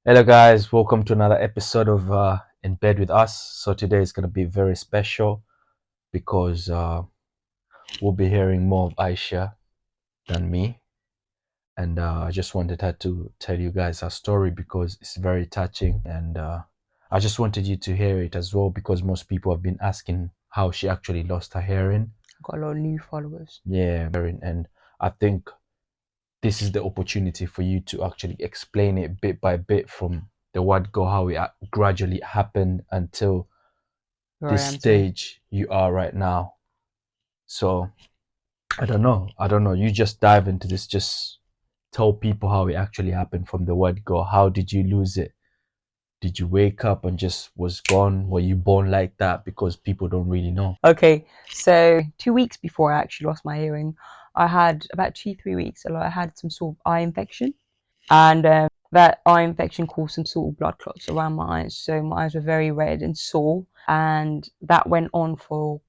Hello, guys. Welcome to another episode of In Bed with Us. So today is going to be very special because we'll be hearing more of Aisha than me, and I just wanted her to tell you guys her story because it's very touching, and I just wanted you to hear it as well because most people have been asking how she actually lost her hearing. Got a lot of new followers. Yeah, and I think this is the opportunity for you to actually explain it bit by bit from the word go, how it gradually happened until Where this I am today. stage you are right now. So I don't know. You just dive into this. Just tell people how it actually happened from the word go. How did you lose it? Did you wake up and just was gone? Were you born like that? Because people don't really know. Okay, so 2 weeks before I actually lost my hearing, I had about 2, 3 weeks. I had some sort of eye infection, and that eye infection caused some sort of blood clots around my eyes. So my eyes were very red and sore, and that went on for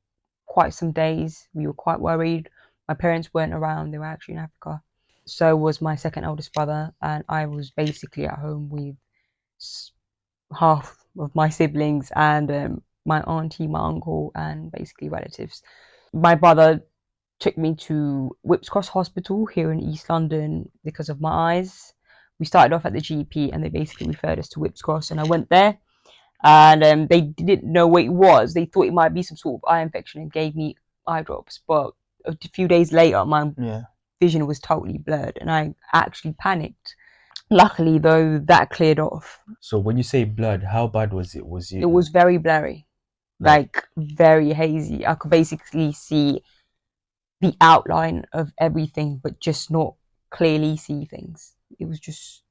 quite some days. We were quite worried. My parents weren't around; they were actually in Africa. So was my second eldest brother, and I was basically at home with half of my siblings and my auntie, my uncle, and basically relatives. My brother took me to Whipps Cross Hospital here in East London because of my eyes. We started off at the GP and they basically referred us to Whipps Cross, and I went there and they didn't know what it was. They thought it might be some sort of eye infection and gave me eye drops. But a few days later, my vision was totally blurred and I actually panicked. Luckily, though, that cleared off. So when you say blood, how bad was it? It was very blurry, like very hazy. I could basically see the outline of everything, but just not clearly see things. It was just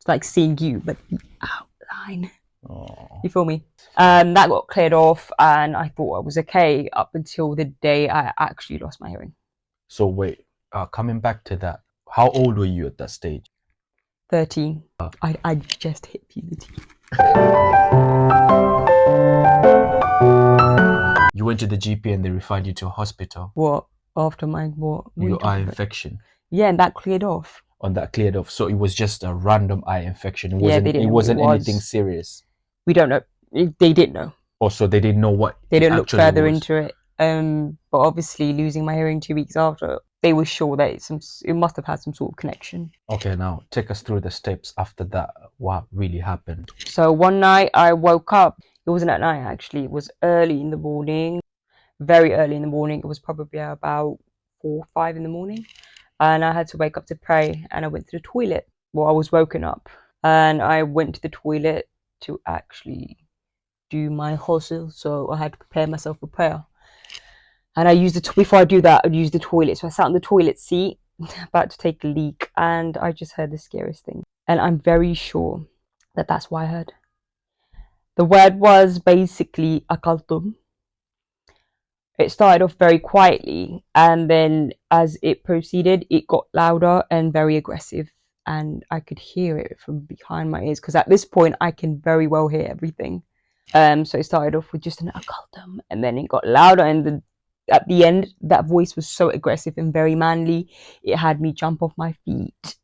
like seeing you, but the outline. Oh. You feel me? That got cleared off, and I thought I was okay up until the day I actually lost my hearing. So wait, coming back to that, how old were you at that stage? 13. I just hit puberty. You went to the GP and they referred you to a hospital. What? After my what? Your eye infection. Yeah, and that cleared off. On that cleared off. So it was just a random eye infection. It Yeah, wasn't they didn't it know what wasn't it was. anything serious. We don't know. They didn't know. Also, they didn't know what They it didn't look actually further was. into it. But obviously losing my hearing 2 weeks after, they were sure that it must have had some sort of connection. Okay, now take us through the steps after that. What really happened? So one night I woke up. It wasn't at night actually. It was early in the morning, very early in the morning. It was probably about 4, 5 in the morning, and I had to wake up to pray. And I went to the toilet. Well, I was woken up, and I went to the toilet to actually do my hustle. So I had to prepare myself for prayer. And I used before I do that, I'd use the toilet. So I sat on the toilet seat, about to take a leak, and I just heard the scariest thing. And I'm very sure that that's what I heard. The word was basically akaltum. It started off very quietly, and then as it proceeded, it got louder and very aggressive. And I could hear it from behind my ears because at this point I can very well hear everything. So it started off with just an akaltum, and then it got louder, and at the end, that voice was so aggressive and very manly. It had me jump off my feet.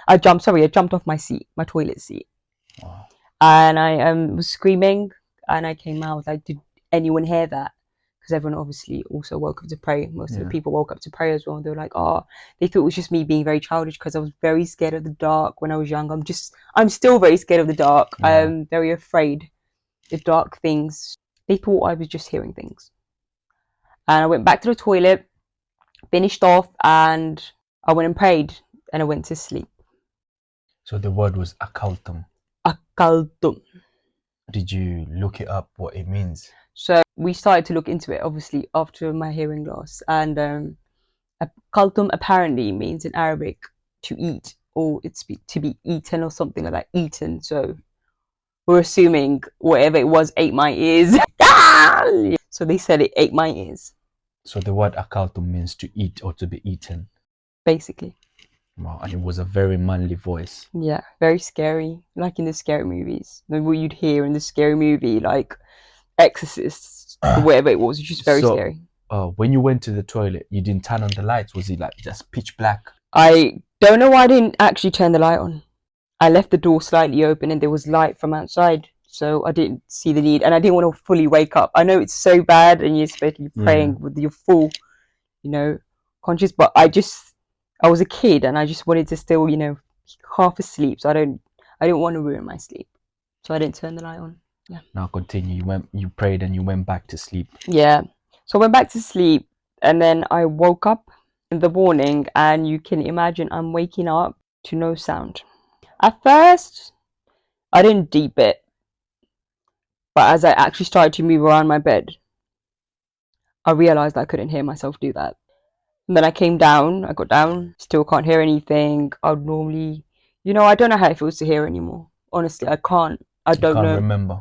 I jumped off my seat, my toilet seat. Wow. And I was screaming, and I came out. Like, did anyone hear that? Because everyone obviously also woke up to pray. Most of the people woke up to pray as well. And they were like, oh, they thought it was just me being very childish because I was very scared of the dark when I was young. I'm still very scared of the dark. I'm very afraid of dark things. They thought I was just hearing things. And I went back to the toilet, finished off, and I went and prayed, and I went to sleep. So the word was akaltum. Akaltum. Did you look it up, what it means? So we started to look into it, obviously, after my hearing loss. And akaltum apparently means in Arabic to eat, or it's to be eaten, or something like that, eaten. So we're assuming whatever it was ate my ears. So they said it ate my ears. So the word akaltum means to eat or to be eaten. Basically. Wow, and it was a very manly voice. Yeah, very scary, like in the scary movies. Like what you'd hear in the scary movie, like Exorcists, or whatever it was, just very scary. When you went to the toilet, you didn't turn on the lights? Was it like just pitch black? I don't know why I didn't actually turn the light on. I left the door slightly open and there was light from outside. So I didn't see the need, and I didn't want to fully wake up. I know it's so bad and you're supposed to be praying with your full, conscious, but I was a kid and I just wanted to still, half asleep. So I didn't want to ruin my sleep. So I didn't turn the light on. Yeah. Now continue. You prayed and you went back to sleep. Yeah. So I went back to sleep and then I woke up in the morning, and you can imagine I'm waking up to no sound. At first, I didn't deep it, but as I actually started to move around my bed, I realized I couldn't hear myself do that. And then I got down, still can't hear anything. I would normally, I don't know how it feels to hear anymore. Honestly, I can't. I You don't can't know remember.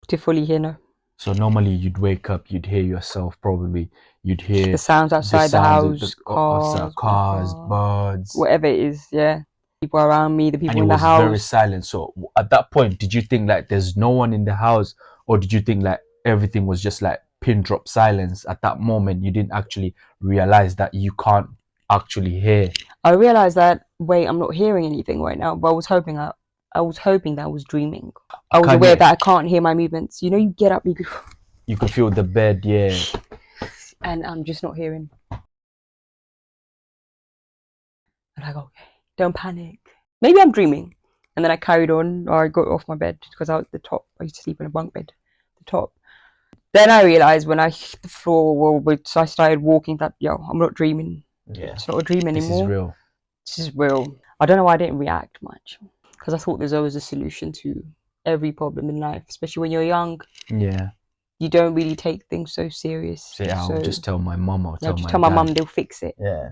to fully hear, no. So normally you'd wake up, you'd hear yourself probably. You'd hear The sounds outside the house, cars, birds. whatever it is, yeah. People around me, the And people it in the was very house. silent. So at that point, did you think like there's no one in the house, or did you think like everything was just like pin drop silence at that moment? You didn't actually realize that you can't actually hear. I realized that, wait, I'm not hearing anything right now, but I was hoping that I was dreaming. I was aware that I can't hear my movements. You get up, You could feel the bed, yeah. and I'm just not hearing. I'm like, okay, don't panic. Maybe I'm dreaming. And then I carried on, or I got off my bed because I was at the top. I used to sleep in a bunk bed, the top. Then I realized when I hit the floor, which I started walking, that, I'm not dreaming. Yeah. It's not a dream anymore. This is real. This is real. I don't know why I didn't react much, because I thought there's always a solution to every problem in life, especially when you're young. Yeah. You don't really take things so serious. Say, I'll just tell my mum or just tell my mum, they'll fix it. Yeah.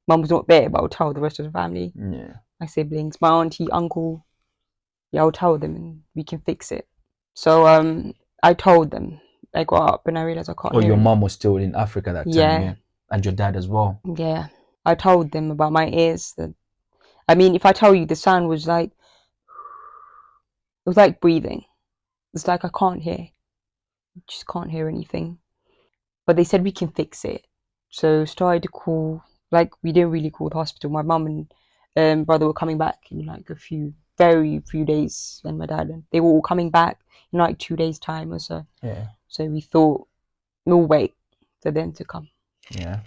Mum's not there, but I'll tell the rest of the family. Yeah. My siblings, my auntie, uncle. Yeah, I'll tell them and we can fix it. So I told them. I got up and I realized I can't hear. Oh, your mum was still in Africa that time, Yeah. And your dad as well. Yeah. I told them about my ears. If I tell you, the sound was like, it was like breathing. It's like I can't hear. Just can't hear anything. But they said we can fix it. So started to call, like, we didn't really call the hospital. My mum and brother were coming back in like very few days, and my dad, and they were all coming back in like 2 days time or so. Yeah. So we thought we'll wait for them to come. Yeah.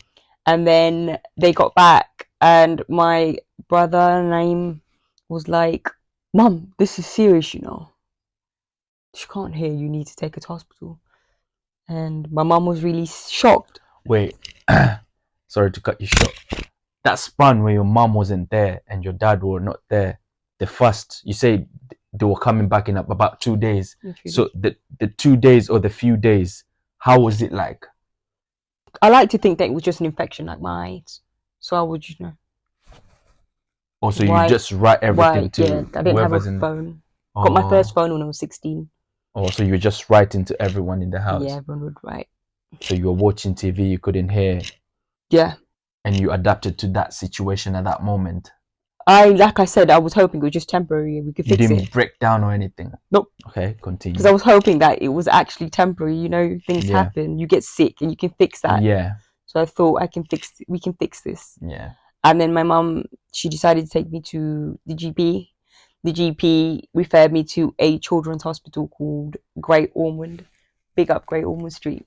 And then they got back, and my brother name was like, "Mum, this is serious, She can't hear. You need to take her to hospital." And my mum was really shocked. Wait, sorry to cut you short. That span where your mum wasn't there and your dad were not there, the first, you say they were coming back in about 2 days. So the 2 days or the few days, how was it like? I like to think that it was just an infection like my eyes. So I would, Oh, so you just write everything to I didn't have a phone. Got my first phone when I was 16. Oh, so you were just writing to everyone in the house? Yeah, everyone would write. So you were watching TV, you couldn't hear. Yeah. And you adapted to that situation at that moment. Like I said, I was hoping it was just temporary. We could fix it. You didn't break down or anything? Nope. Okay, continue. Because I was hoping that it was actually temporary. Things happen. You get sick and you can fix that. Yeah. So I thought we can fix this. Yeah. And then my mum, she decided to take me to the GP. The GP referred me to a children's hospital called Great Ormond. Big up Great Ormond Street.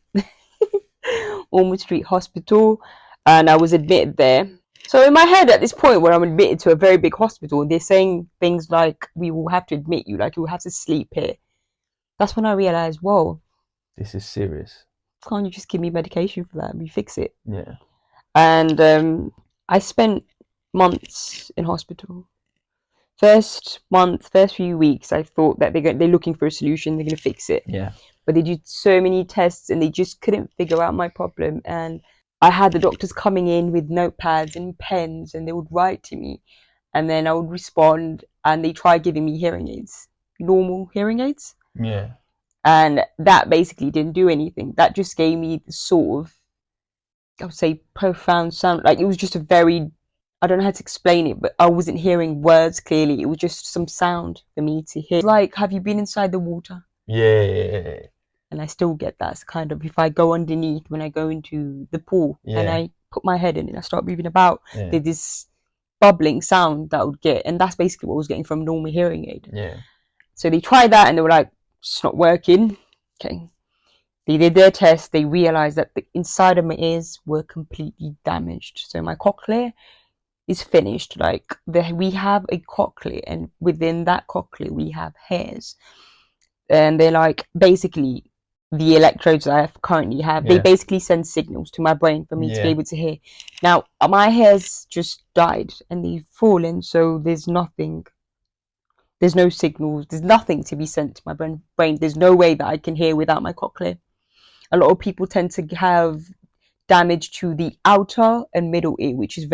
Ormond Street Hospital. And I was admitted there. So in my head at this point, when I'm admitted to a very big hospital, they're saying things like, we will have to admit you, like you will have to sleep here. That's when I realized, whoa. This is serious. Can't you just give me medication for that and we fix it? Yeah. And I spent months in hospital. First few weeks, I thought that they're looking for a solution, they're going to fix it. Yeah. But they did so many tests and they just couldn't figure out my problem. And I had the doctors coming in with notepads and pens and they would write to me. And then I would respond and they tried giving me hearing aids, normal hearing aids. Yeah. And that basically didn't do anything. That just gave me the sort of, I would say, profound sound. Like, it was just a very, I don't know how to explain it, but I wasn't hearing words clearly. It was just some sound for me to hear. Like, have you been inside the water? Yeah. And I still get that. It's kind of, if I go underneath when I go into the pool and I put my head in and I start moving about, there's this bubbling sound that I would get, and that's basically what I was getting from a normal hearing aid. Yeah. So they tried that and they were like, it's not working. Okay. They did their test. They realized that the inside of my ears were completely damaged. So my cochlea is finished. Like we have a cochlea, and within that cochlea we have hairs, and they're like basically the electrodes I currently have. They Yeah. basically send signals to my brain for me to be Yeah. able to hear. Now my hairs just died and they've fallen, so there's nothing. There's no signals. There's nothing to be sent to my brain. There's no way that I can hear without my cochlea. A lot of people tend to have damage to the outer and middle ear, which is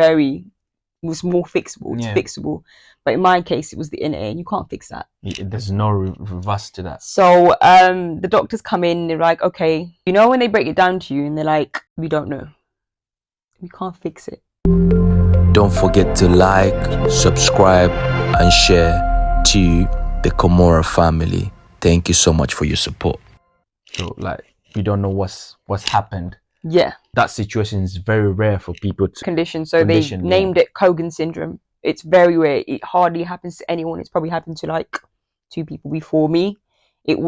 was more fixable. It's Yeah. fixable. But in my case, it was the inner ear, and you can't fix that. There's no reverse to that. So the doctors come in, and they're like, okay, you know when they break it down to you, and they're like, we don't know. We can't fix it. Don't forget to like, subscribe, and share to the Komora family. Thank you so much for your support. So like, we don't know what's happened. Yeah. That situation is very rare for people to Condition. So they named it Cogan syndrome. It's very rare. It hardly happens to anyone. It's probably happened to like 2 people before me. It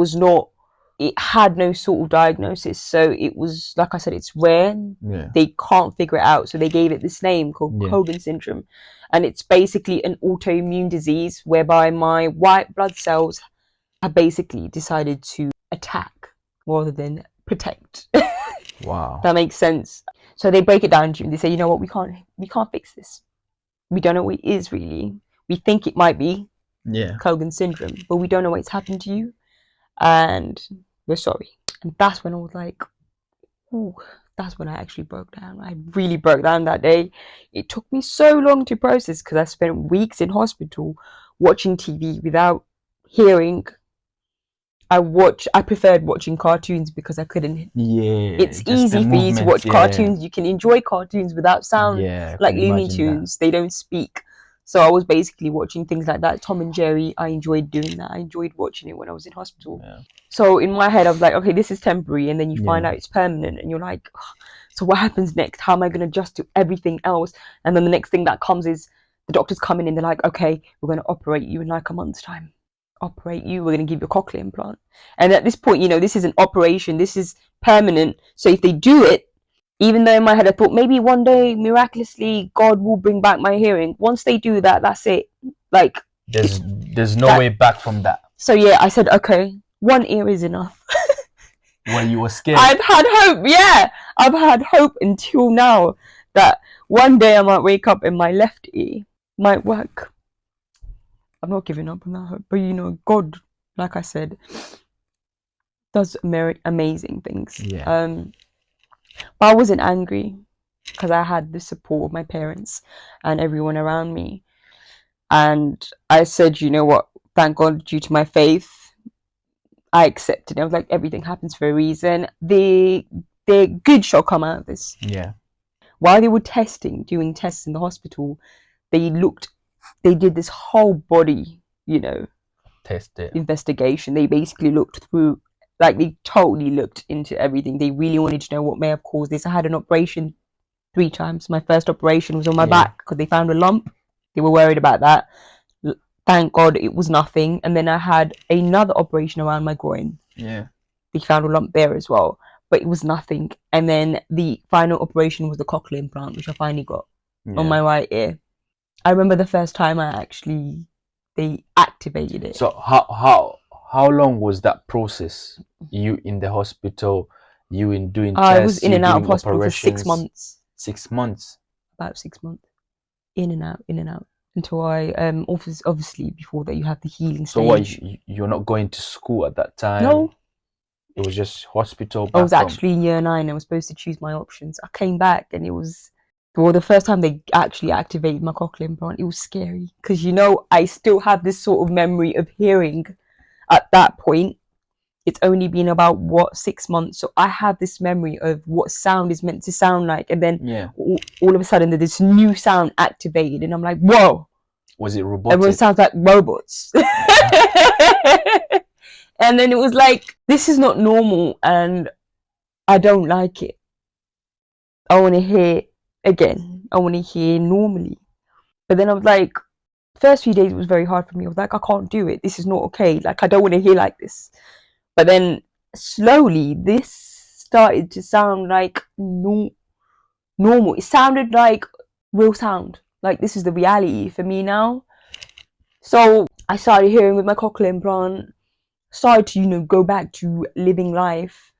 had no sort of diagnosis. So it was, like I said, it's rare. Yeah. They can't figure it out. So they gave it this name called Cogan syndrome. And it's basically an autoimmune disease whereby my white blood cells have basically decided to attack rather than protect. Wow. That makes sense. So they break it down to you and they say, you know what, we can't fix this. We don't know what it is really. We think it might be Cogan syndrome, but we don't know what's happened to you, and we're sorry. And that's when I was like, ooh, that's when I actually broke down. I really broke down that day. It took me so long to process because I spent weeks in hospital watching TV without hearing. I preferred watching cartoons because I couldn't. Yeah. It's easy for you to watch cartoons. You can enjoy cartoons without sound. Yeah. Like Looney Tunes, they don't speak. So I was basically watching things like that. Tom and Jerry, I enjoyed doing that. I enjoyed watching it when I was in hospital. Yeah. So in my head, I was like, okay, this is temporary. And then you find out it's permanent. And you're like, oh, so what happens next? How am I going to adjust to everything else? And then the next thing that comes is the doctors come in and they're like, okay, we're going to operate you in like a month's time. Operate you, we're going to give you a cochlear implant. And at this point, this is an operation. This is permanent. So if they do it, even though in my head I thought maybe one day miraculously God will bring back my hearing. Once they do that, that's it. Like there's no way back from that. So yeah, I said, okay, one ear is enough. Well, you were scared. I've had hope. Yeah, I've had hope until now that one day I might wake up and my left ear might work. I'm not giving up on that hope, but God, like I said, does amazing things. Yeah. But I wasn't angry because I had the support of my parents and everyone around me. And I said, you know what? Thank God, due to my faith, I accepted it. I was like, everything happens for a reason. The good shall come out of this. Yeah. While they were doing tests in the hospital, they did this whole body, investigation. They basically looked through, like they totally looked into everything. They really wanted to know what may have caused this. I had an operation 3 times. My first operation was on my back because they found a lump. They were worried about that. Thank God it was nothing. And then I had another operation around my groin. Yeah. They found a lump there as well, but it was nothing. And then the final operation was the cochlear implant, which I finally got on my right ear. I remember the first time they activated it. So how long was that process? You in the hospital, you in doing tests? I was in and out of hospital for 6 months. 6 months? About 6 months. In and out. Until I, obviously before that you have the healing stage. So what, you're not going to school at that time? No. It was just hospital? I was actually in year 9. I was supposed to choose my options. I came back and it was... Well, the first time they actually activated my cochlear implant, it was scary because I still have this sort of memory of hearing. At that point, it's only been about 6 months, so I have this memory of what sound is meant to sound like, and then all of a sudden there's this new sound activated, and I'm like, whoa! Was it robotic? Everyone sounds like robots. And then it was like, this is not normal, and I don't like it. I want to hear again. I want to hear normally. But then I was like, first few days it was very hard for me. I was like, I can't do it. This is not okay. Like, I don't want to hear like this. But then slowly, this started to sound like normal. It sounded like real sound. Like, this is the reality for me now. So I started hearing with my cochlear implant, started to, go back to living life,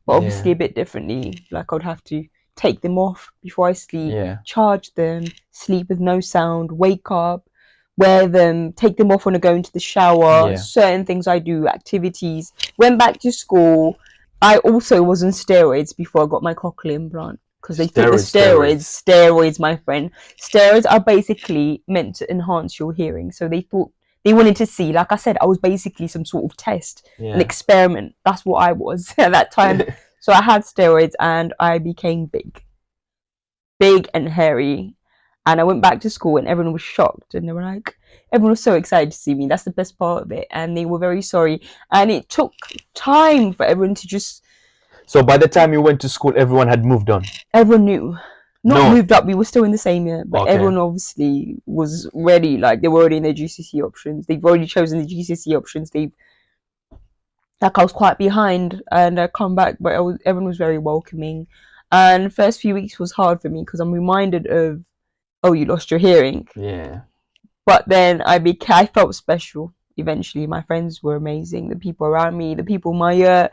but obviously a bit differently. Like, I'd have to take them off before I sleep, charge them, sleep with no sound, wake up, wear them, take them off when I go into the shower, certain things I do, activities. Went back to school. I also was on steroids before I got my cochlear implant, because they thought the steroids, my friend, steroids are basically meant to enhance your hearing. So they wanted to see, like I said, I was basically some sort of test, an experiment. That's what I was at that time. So I had steroids and I became big and hairy. And I went back to school and everyone was shocked, and everyone was so excited to see me. That's the best part of it. And they were very sorry. And it took time for everyone to just... So by the time you went to school, everyone had moved on? Everyone knew. Not moved up, we were still in the same year, but everyone obviously was ready. Like, they were already in their GCSE options. They've already chosen the GCSE options. I was quite behind, and I come back, but everyone was very welcoming. And the first few weeks was hard for me because I'm reminded of, oh, you lost your hearing. Yeah. But then I felt special. Eventually, my friends were amazing. The people around me, the people in my year.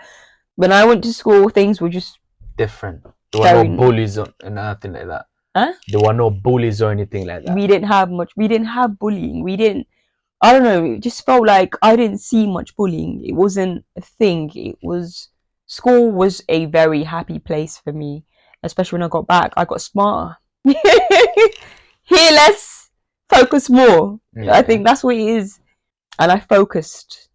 When I went to school, things were just different. There were no bullies or nothing like that. Huh? There were no bullies or anything like that. We didn't have bullying. I don't know, it just felt like I didn't see much bullying. It wasn't a thing. School was a very happy place for me, especially when I got back. I got smarter. Hear less, focus more. I think that's what it is. And I focused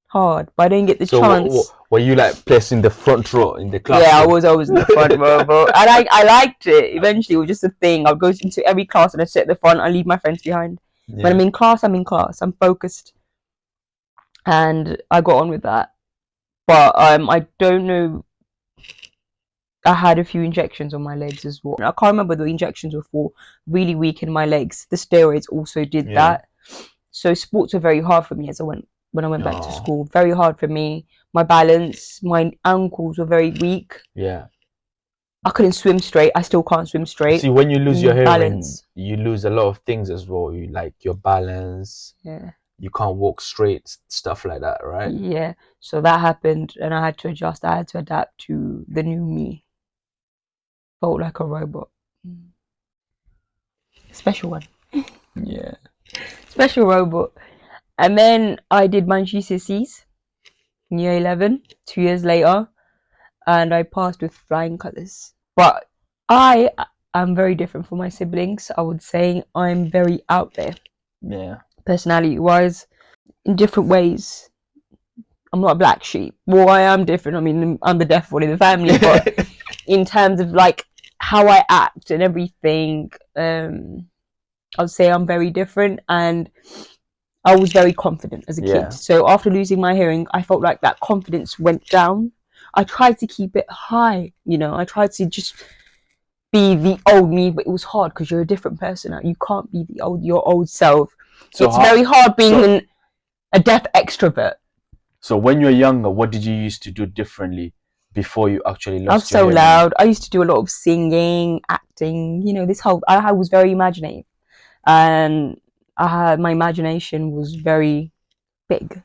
hard, but I didn't get the chance. Were you like placed in the front row in the class? Yeah, I was always in the front row, bro. I liked it. Eventually, it was just a thing. I'd go into every class and I'd sit at the front. I leave my friends behind. When I'm in class, I'm in class. I'm focused, and I got on with that. But I don't know. I had a few injections on my legs as well. I can't remember the injections were for. Really weakened my legs. The steroids also did that. So sports were very hard for me when I went back to school. Very hard for me. My balance, my ankles were very weak. Yeah. I couldn't swim straight. I still can't swim straight. See, when you lose your hearing, you lose a lot of things as well. You like your balance. Yeah. You can't walk straight, stuff like that, right? Yeah. So that happened, and I had to adjust. I had to adapt to the new me. Felt like a robot. Special one. Yeah. Special robot. And then I did my GCSEs in year 11, 2 years later, and I passed with flying colours. But I am very different from my siblings. I would say I'm very out there. Yeah. Personality-wise, in different ways. I'm not a black sheep. Well, I am different. I mean, I'm the deaf one in the family, but in terms of like how I act and everything, I'd say I'm very different, and I was very confident as a kid. So after losing my hearing, I felt like that confidence went down. I tried to keep it high, I tried to just be the old me, but it was hard because you're a different person now. You can't be your old self. So it's very hard being a deaf extrovert. So when you were younger, what did you used to do differently before you actually lost your hearing? I was so loud. I used to do a lot of singing, acting, I was very imaginative. And my imagination was very big.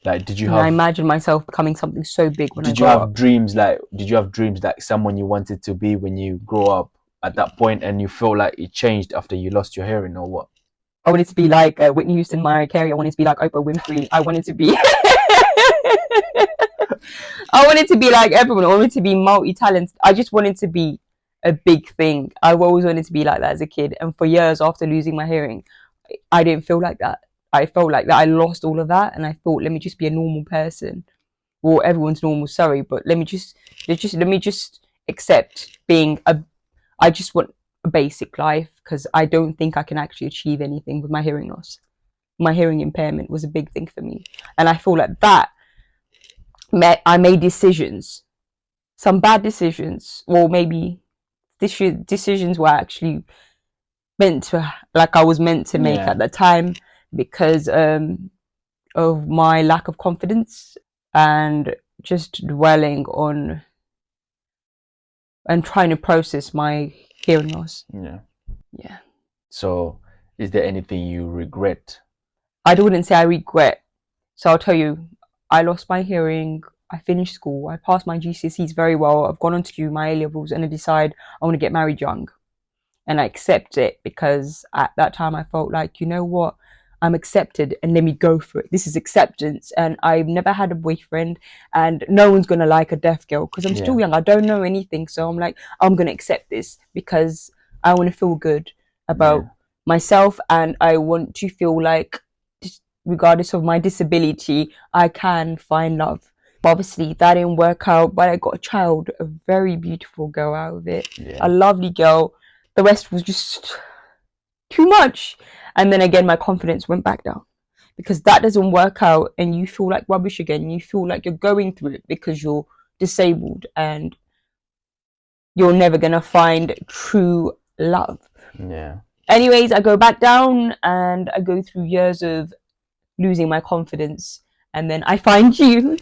Like, I imagined myself becoming something so big when I grew up. Did you have dreams like someone you wanted to be when you grow up at that point, and you feel like it changed after you lost your hearing, or what? I wanted to be like Whitney Houston, Mariah Carey. I wanted to be like Oprah Winfrey. I wanted to be I wanted to be like everyone. I wanted to be multi-talented. I just wanted to be a big thing. I always wanted to be like that as a kid. And for years after losing my hearing, I didn't feel like that. I felt like that I lost all of that, and I thought, let me just be a normal person. Well, everyone's normal, sorry, but let me just accept being I just want a basic life, because I don't think I can actually achieve anything with my hearing loss. My hearing impairment was a big thing for me, and I feel like that I made decisions, some bad decisions, or maybe decisions were actually I was meant to make Yeah. at the time, because of my lack of confidence and just dwelling on and trying to process my hearing loss. Yeah. Yeah. So, is there anything you regret? I wouldn't say I regret. So I'll tell you, I lost my hearing. I finished school. I passed my GCSEs very well. I've gone on to do my A levels, and I decide I want to get married young. And I accept it because at that time I felt like, you know what, I'm accepted and let me go for it. This is acceptance. And I've never had a boyfriend, and no one's going to like a deaf girl because I'm still young. I don't know anything. So I'm like, I'm going to accept this because I want to feel good about myself, and I want to feel like, regardless of my disability, I can find love. But obviously that didn't work out, but I got a child, a very beautiful girl out of it, a lovely girl. The rest was just too much. And then again, my confidence went back down, because that doesn't work out and you feel like rubbish again. You feel like you're going through it because you're disabled and you're never going to find true love. Yeah. Anyways, I go back down and I go through years of losing my confidence, and then I find you.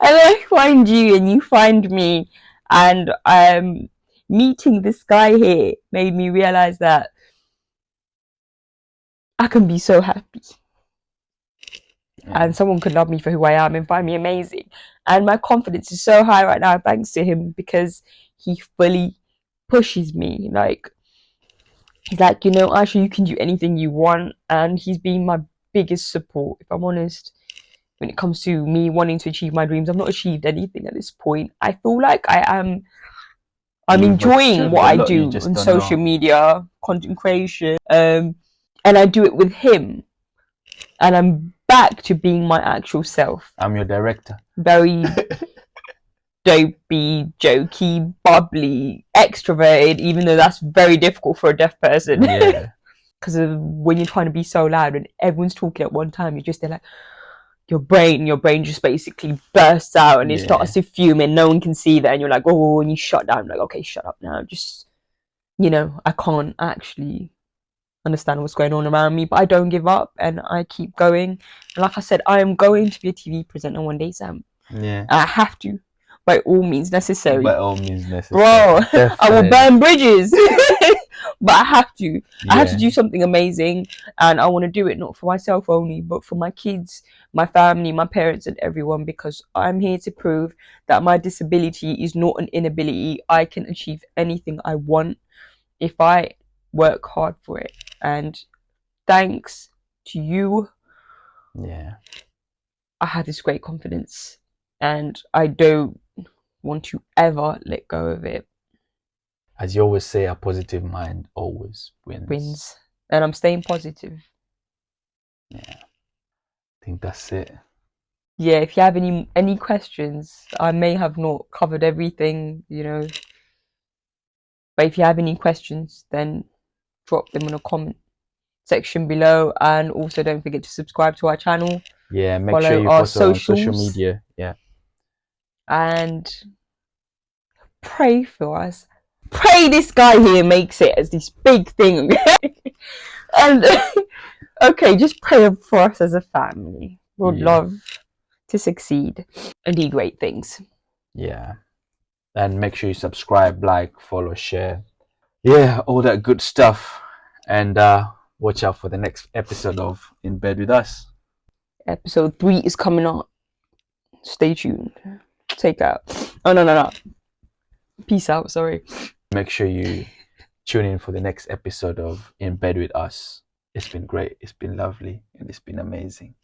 And then I find you and you find me, and meeting this guy here made me realize that I can be so happy. And someone could love me for who I am and find me amazing. And my confidence is so high right now thanks to him, because he fully pushes me. Like, he's like, you know, Aisha, you can do anything you want. And he's been my biggest support, if I'm honest. When it comes to me wanting to achieve my dreams, I've not achieved anything at this point. I feel like I'm enjoying what I do on social media, content creation, and I do it with him, and I'm back to being my actual self. I'm your director. Very dopey, jokey, bubbly, extroverted, even though that's very difficult for a deaf person. Yeah. Because when you're trying to be so loud and everyone's talking at one time, you're just there like, your brain just basically bursts out and it starts to fume and no one can see that, and you're like, oh, and you shut down. I'm like, okay, shut up now. Just, you know, I can't actually understand what's going on around me, but I don't give up and I keep going. And like I said, I am going to be a TV presenter one day, Sam. Yeah. I have to, by all means necessary. By all means necessary. Bro, I will burn bridges. But I have to. I have to do something amazing, and I want to do it not for myself only, but for my kids, my family, my parents, and everyone, because I'm here to prove that my disability is not an inability. I can achieve anything I want if I work hard for it. And thanks to you, I have this great confidence, and I don't want to ever let go of it. As you always say, a positive mind always wins. And I'm staying positive. Yeah. I think that's it. Yeah, if you have any questions, I may have not covered everything, you know. But if you have any questions, then drop them in a comment section below, and also don't forget to subscribe to our channel. Yeah, make follow sure you our follow us on social media. Yeah. And pray for us. Pray this guy here makes it as this big thing. And okay, just pray for us as a family. We'd love to succeed and do great things. Yeah. And make sure you subscribe, like, follow, share. Yeah, all that good stuff. And watch out for the next episode of In Bed With Us. Episode 3 is coming up. Stay tuned. Take out. Oh, no. Peace out, sorry. Make sure you tune in for the next episode of In Bed With Us. It's been great. It's been lovely. And it's been amazing.